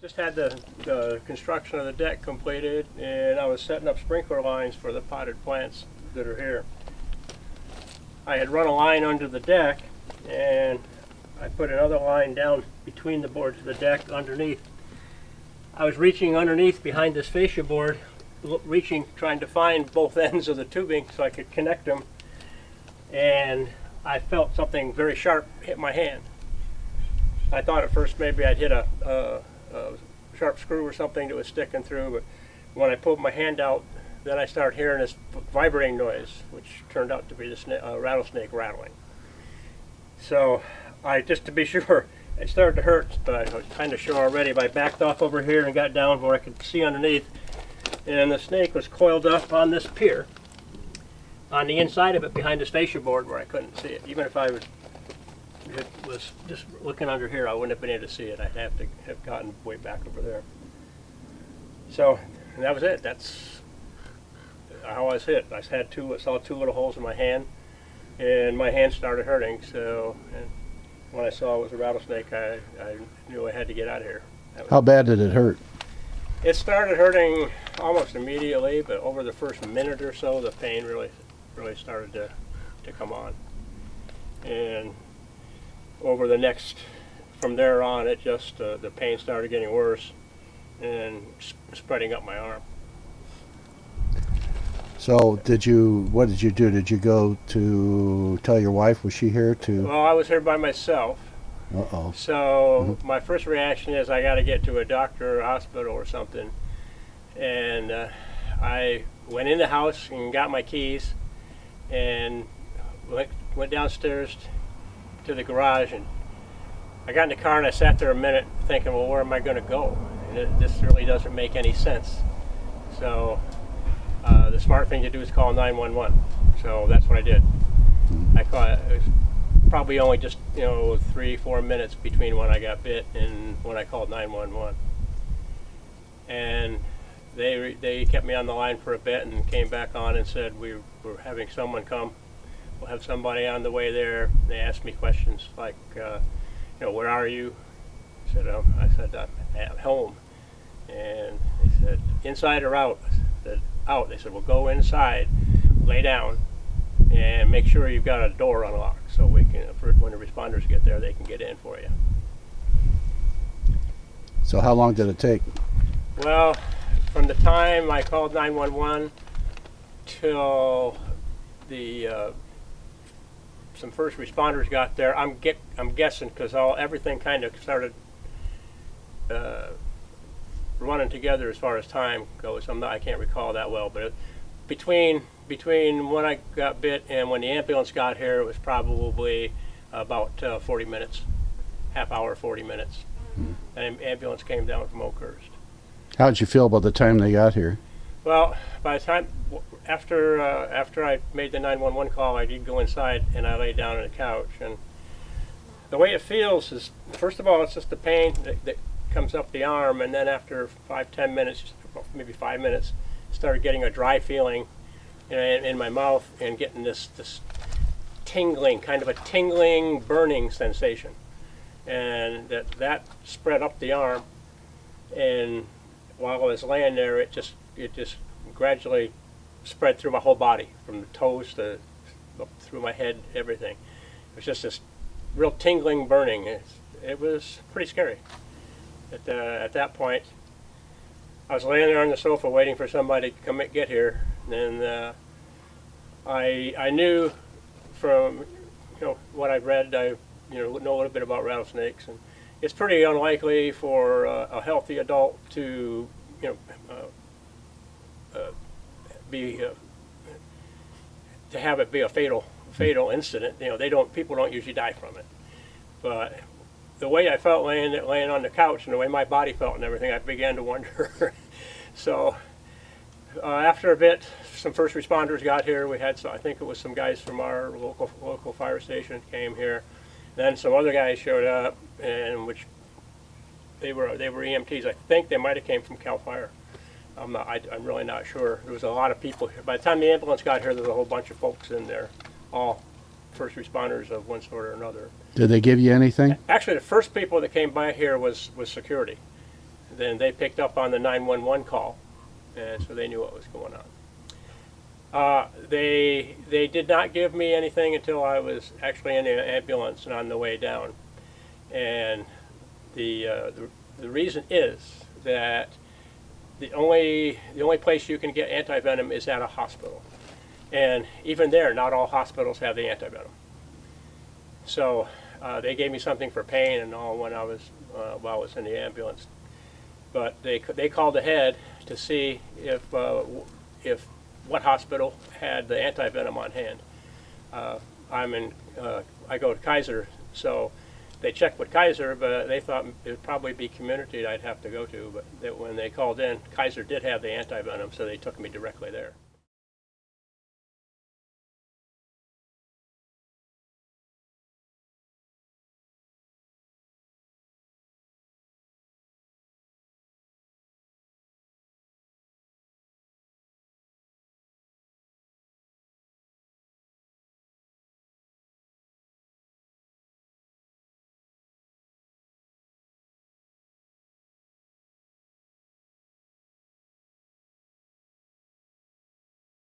Just had the construction of the deck completed, and I was setting up sprinkler lines for the potted plants that are here. I had run a line under the deck, and I put another line down between the boards of the deck underneath. I was reaching underneath behind this fascia board, trying to find both ends of the tubing so I could connect them, and I felt something very sharp hit my hand. I thought at first maybe I'd hit a sharp screw or something that was sticking through, but when I pulled my hand out, then I started hearing this vibrating noise, which turned out to be the rattlesnake rattling. So just to be sure, it started to hurt, but I was kind of sure already. But I backed off over here and got down where I could see underneath, and the snake was coiled up on this pier, on the inside of it behind this fascia board where I couldn't see it. Even if I was just looking under here, I wouldn't have been able to see it. I'd have to have gotten way back over there. So and that was it. That's how I was hit. I saw two little holes in my hand, and my hand started hurting. So and when I saw it was a rattlesnake, I knew I had to get out of here. How bad did it hurt? It started hurting almost immediately, but over the first minute or so, the pain really started to come on. And over the next, from there on, it just, the pain started getting worse and spreading up my arm. So what did you do? Did you go to tell your wife? Was she here to? Well, I was here by myself. Uh-oh. So my first reaction is I got to get to a doctor or a hospital or something. And I went in the house and got my keys and went downstairs to the garage, and I got in the car and I sat there a minute thinking, well, where am I going to go? This really doesn't make any sense. So the smart thing to do is call 911. So that's what I did. I called. It was probably only just 3-4 minutes between when I got bit and when I called 911. And they kept me on the line for a bit and came back on and said we're having someone come. We'll have somebody on the way there. They asked me questions like, where are you? I said, I'm at home. And they said, inside or out? I said, out. They said, well, go inside, lay down, and make sure you've got a door unlocked so we can, when the responders get there, they can get in for you. So how long did it take? Well, from the time I called 911 till some first responders got there, I'm guessing because everything kind of started running together as far as time goes. I can't recall that well, but between when I got bit and when the ambulance got here, it was probably about 40 minutes, half hour, 40 minutes. Mm-hmm. And the ambulance came down from Oakhurst. How did you feel by the time they got here? Well, by the time after I made the 911 call, I did go inside and I laid down on the couch. And the way it feels is, first of all, it's just the pain that comes up the arm, and then after 5-10 minutes, maybe 5 minutes, started getting a dry feeling in my mouth and getting this tingling, kind of a tingling, burning sensation, and that spread up the arm. And while I was laying there, it just gradually spread through my whole body, from the toes to up through my head, everything. It was just this real tingling, burning. It was pretty scary. At that point, I was laying there on the sofa waiting for somebody to come get here, and I knew from what I've read, I know a little bit about rattlesnakes, and it's pretty unlikely for a healthy adult to to have it be a fatal incident. People don't usually die from it. But the way I felt laying on the couch and the way my body felt and everything, I began to wonder. So after a bit, some first responders got here. We had I think it was some guys from our local fire station came here. Then some other guys showed up, and which they were EMTs. I think they might have came from Cal Fire. I'm really not sure. There was a lot of people here. By the time the ambulance got here, there was a whole bunch of folks in there, all first responders of one sort or another. Did they give you anything? Actually, the first people that came by here was security. then they picked up on the 911 call, and so they knew what was going on. They did not give me anything until I was actually in the ambulance and on the way down, and the reason is that the only place you can get antivenom is at a hospital, and even there, not all hospitals have the antivenom. So they gave me something for pain and all when I was while I was in the ambulance, but they called ahead to see if what hospital had the antivenom on hand. I go to Kaiser, so they checked with Kaiser, but they thought it would probably be community I'd have to go to. But when they called in, Kaiser did have the antivenom, so they took me directly there.